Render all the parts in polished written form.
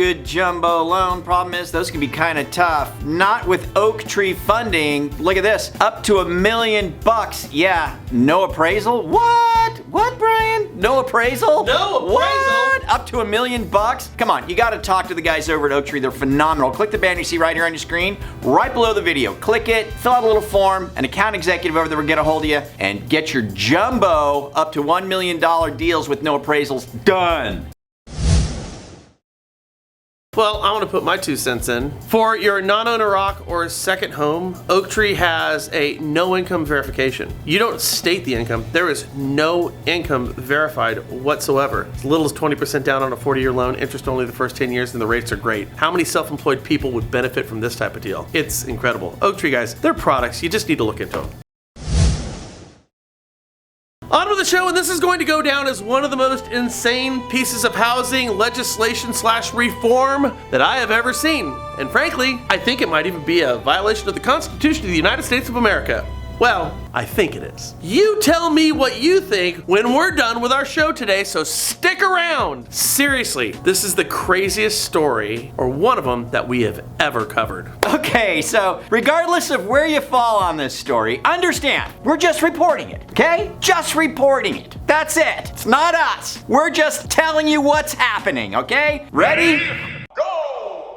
good jumbo loan. Problem is, those can be kind of tough. Not with Oak Tree funding. Look at this, up to $1 million. Yeah, no appraisal? What? What, Brian? No appraisal? No appraisal? What? Up to $1 million? Come on, you gotta talk to the guys over at Oak Tree. They're phenomenal. Click the banner you see right here on your screen, right below the video. Click it, fill out a little form, an account executive over there will get a hold of you, and get your jumbo up to $1 million deals with no appraisals done. Well, I want to put my 2 cents in. For your non-owner rock or second home, Oak Tree has a no income verification. You don't state the income. There is no income verified whatsoever. As little as 20% down on a 40-year loan, interest only the first 10 years, and the rates are great. How many self-employed people would benefit from this type of deal? It's incredible. Oak Tree, guys, they're products. You just need to look into them. On with the show, and this is going to go down as one of the most insane pieces of housing legislation / reform that I have ever seen. And frankly, I think it might even be a violation of the Constitution of the United States of America. Well, I think it is. You tell me what you think when we're done with our show today, so stick around. Seriously, this is the craziest story, or one of them, that we have ever covered. Okay, so regardless of where you fall on this story, understand, we're just reporting it, okay? Just reporting it. That's it. It's not us. We're just telling you what's happening, okay? Ready?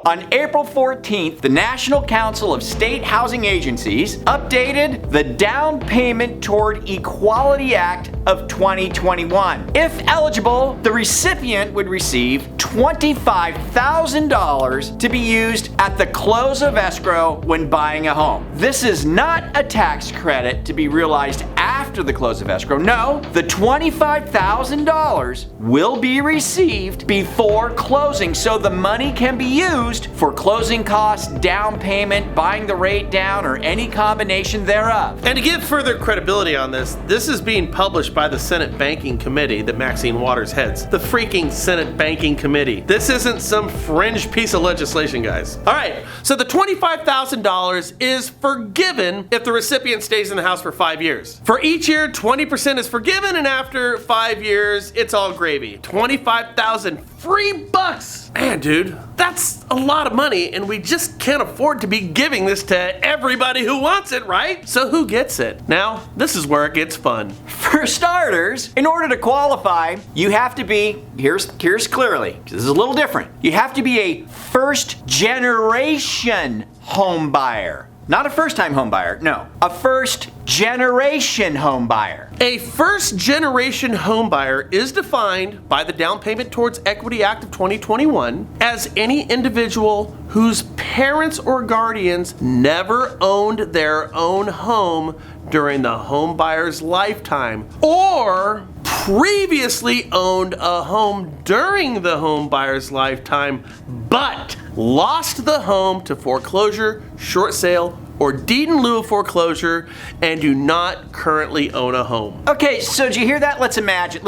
On April 14th, the National Council of State Housing Agencies updated the Down Payment Toward Equality Act of 2021. If eligible, the recipient would receive $25,000 to be used at the close of escrow when buying a home. This is not a tax credit to be realized after the close of escrow. No, the $25,000 will be received before closing, so the money can be used for closing costs, down payment, buying the rate down, or any combination thereof. And to give further credibility on this, this is being published by the Senate Banking Committee that Maxine Waters heads. The freaking Senate Banking Committee. This isn't some fringe piece of legislation, guys. All right, so the $25,000 is forgiven if the recipient stays in the house for 5 years. For each year, 20% is forgiven, and after 5 years, it's all gravy. $25,000 free bucks. Man, dude, that's a lot of money, and we just can't afford to be giving this to everybody who wants it, right? So who gets it? Now, this is where it gets fun. For starters, in order to qualify, you have to be, here's clearly, this is a little different. You have to be a first-generation home buyer. Not a first-time home buyer, no. A first-generation home buyer. A first-generation home buyer is defined by the Down Payment Towards Equity Act of 2021 as any individual whose parents or guardians never owned their own home during the home buyer's lifetime, or previously owned a home during the home buyer's lifetime, but lost the home to foreclosure, short sale, or deed in lieu of foreclosure, and do not currently own a home. Okay, so did you hear that? Let's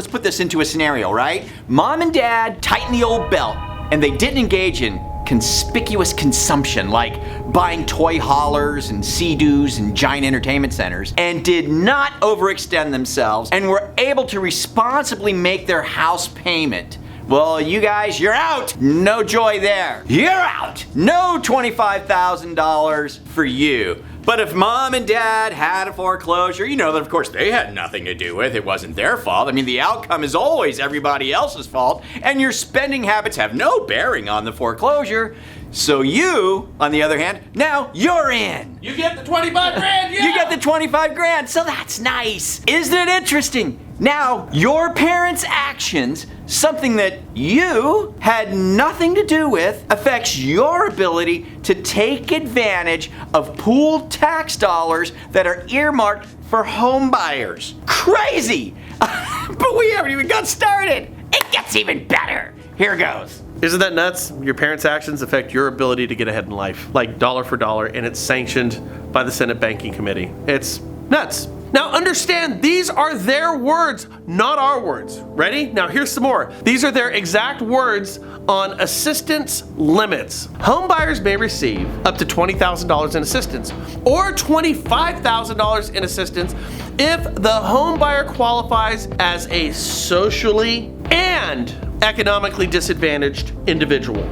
put this into a scenario, right? Mom and dad tightened the old belt, and they didn't engage in conspicuous consumption like buying toy haulers and sea-doos and giant entertainment centers, and did not overextend themselves, and were able to responsibly make their house payment. Well, you guys, you're out. No joy there. You're out. No $25,000 for you. But if mom and dad had a foreclosure, you know that of course they had nothing to do with. It wasn't their fault. I mean, the outcome is always everybody else's fault, and your spending habits have no bearing on the foreclosure. So you, on the other hand, now you're in. You get the 25 grand, yeah! You get the 25 grand, so that's nice. Isn't it interesting? Now, your parents' actions, something that you had nothing to do with, affects your ability to take advantage of pooled tax dollars that are earmarked for home buyers. Crazy! But we haven't even got started. It gets even better. Here goes. Isn't that nuts? Your parents' actions affect your ability to get ahead in life, like dollar for dollar, and it's sanctioned by the Senate Banking Committee. It's nuts. Now understand, these are their words, not our words. Ready? Now here's some more. These are their exact words on assistance limits. Home buyers may receive up to $20,000 in assistance or $25,000 in assistance if the home buyer qualifies as a socially and economically disadvantaged individual.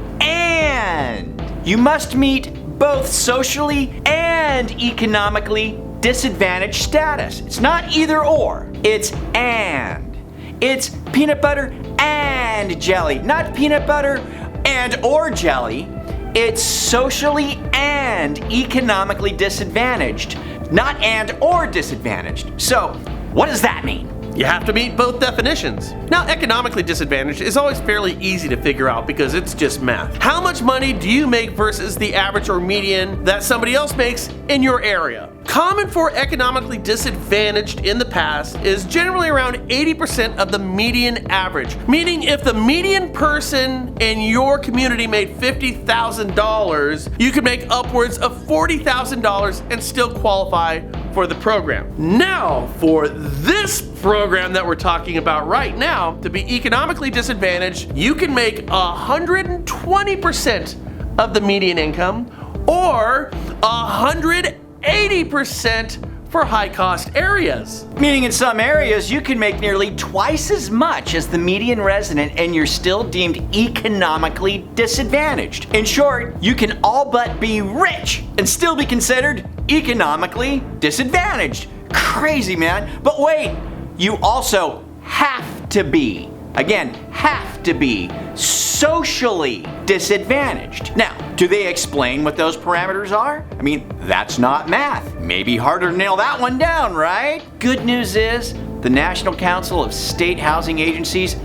and. You must meet both socially and economically disadvantaged status. It's not either or, it's and. It's peanut butter and jelly, not peanut butter and or jelly. It's socially and economically disadvantaged, not and or disadvantaged. So, what does that mean? You have to meet both definitions. Now, economically disadvantaged is always fairly easy to figure out because it's just math. How much money do you make versus the average or median that somebody else makes in your area? Common for economically disadvantaged in the past is generally around 80% of the median average. Meaning if the median person in your community made $50,000, you could make upwards of $40,000 and still qualify for the program. Now, for this program that we're talking about right now, to be economically disadvantaged, you can make 120% of the median income or 180% for high-cost areas. Meaning in some areas, you can make nearly twice as much as the median resident and you're still deemed economically disadvantaged. In short, you can all but be rich and still be considered economically disadvantaged. Crazy, man. But wait, you also have to be, again, have to be socially disadvantaged. Now, do they explain what those parameters are? I mean, that's not math. Maybe harder to nail that one down, right? Good news is, the National Council of State Housing Agencies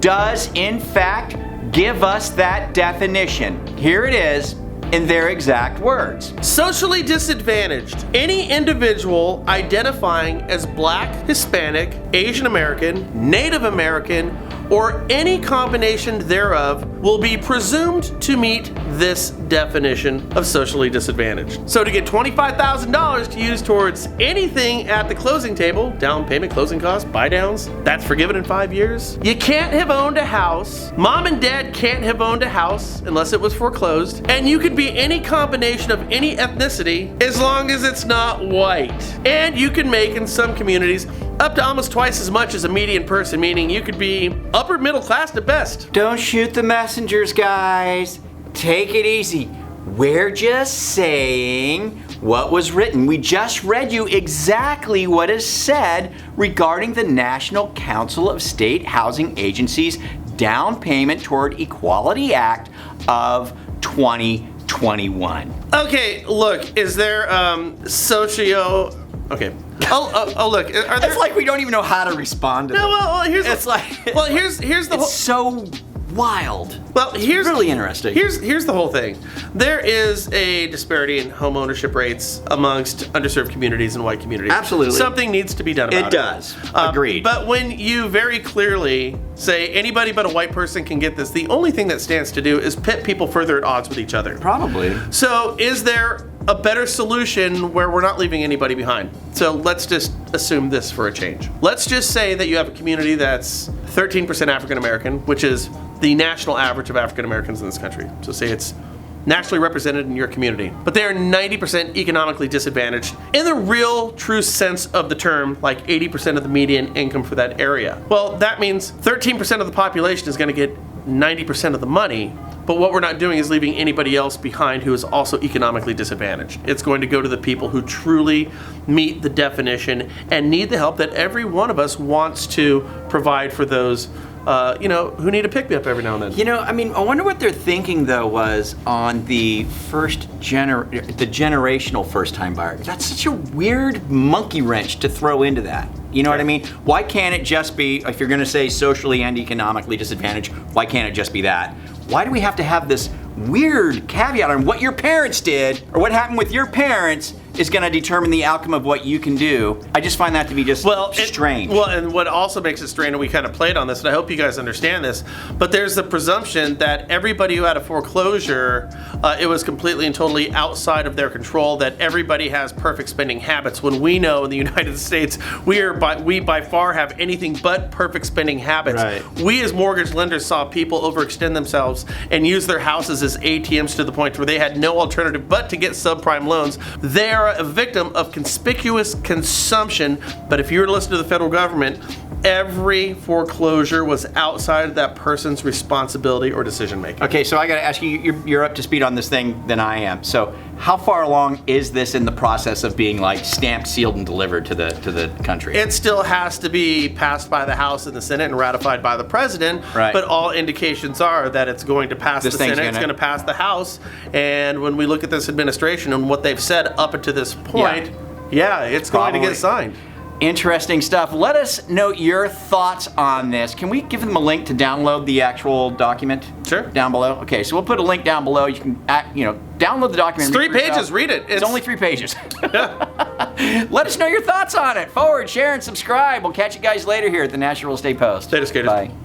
does, in fact, give us that definition. Here it is, in their exact words. Socially disadvantaged. Any individual identifying as Black, Hispanic, Asian American, Native American, or any combination thereof will be presumed to meet this definition of socially disadvantaged. So to get $25,000 to use towards anything at the closing table, down payment, closing costs, buy downs, that's forgiven in 5 years. You can't have owned a house. Mom and dad can't have owned a house unless it was foreclosed. And you could be any combination of any ethnicity as long as it's not white. And you can make, in some communities, up to almost twice as much as a median person, meaning you could be upper middle class at best. Don't shoot the messengers, guys. Take it easy. We're just saying what was written. We just read you exactly what is said regarding the National Council of State Housing Agencies Down Payment Toward Equality Act of 2021. Okay, look, is there Okay. Oh, look. Are there? It's like we don't even know how to respond to No, this. well, here's. It's like. Here's the whole. It's so wild. Well, here's really interesting. Here's the whole thing. There is a disparity in home ownership rates amongst underserved communities and white communities. Absolutely. Something needs to be done about it. It does. Agreed. But when you very clearly say anybody but a white person can get this, the only thing that stands to do is pit people further at odds with each other. Probably. So is there a better solution where we're not leaving anybody behind? So let's just assume this for a change. Let's just say that you have a community that's 13% African American, which is the national average of African Americans in this country. So say it's nationally represented in your community, but they are 90% economically disadvantaged in the real true sense of the term, like 80% of the median income for that area. Well, that means 13% of the population is going to get 90% of the money, but what we're not doing is leaving anybody else behind who is also economically disadvantaged. It's going to go to the people who truly meet the definition and need the help that every one of us wants to provide for those who need a pick-me-up every now and then. I wonder what they're thinking, though, was on the generational first-time buyer. That's such a weird monkey wrench to throw into that. You know what I mean? Why can't it just be, if you're going to say socially and economically disadvantaged, why can't it just be that? Why do we have to have this weird caveat on what your parents did or what happened with your parents is going to determine the outcome of what you can do? I just find that to be just strange. And what also makes it strange, and we kind of played on this, and I hope you guys understand this, but there's the presumption that everybody who had a foreclosure, it was completely and totally outside of their control, that everybody has perfect spending habits, when we know in the United States, we by far have anything but perfect spending habits. Right. We as mortgage lenders saw people overextend themselves and use their houses as ATMs to the point where they had no alternative but to get subprime loans. They are a victim of conspicuous consumption, but if you were to listen to the federal government, every foreclosure was outside of that person's responsibility or decision making. Okay, so I got to ask you, you're up to speed on this thing than I am. So how far along is this in the process of being like stamped, sealed, and delivered to the country? It still has to be passed by the House and the Senate and ratified by the President. Right. But all indications are that it's going to pass the Senate, it's going to pass the House. And when we look at this administration and what they've said up until this point, it's going to get signed. Interesting stuff. Let us know your thoughts on this. Can we give them a link to download the actual document? Sure. Down below? Okay, so we'll put a link down below. You can, download the document. It's 3 pages. Read it. It's only 3 pages. Let us know your thoughts on it. Forward, share, and subscribe. We'll catch you guys later here at the National Real Estate Post. Stay skaters. Bye.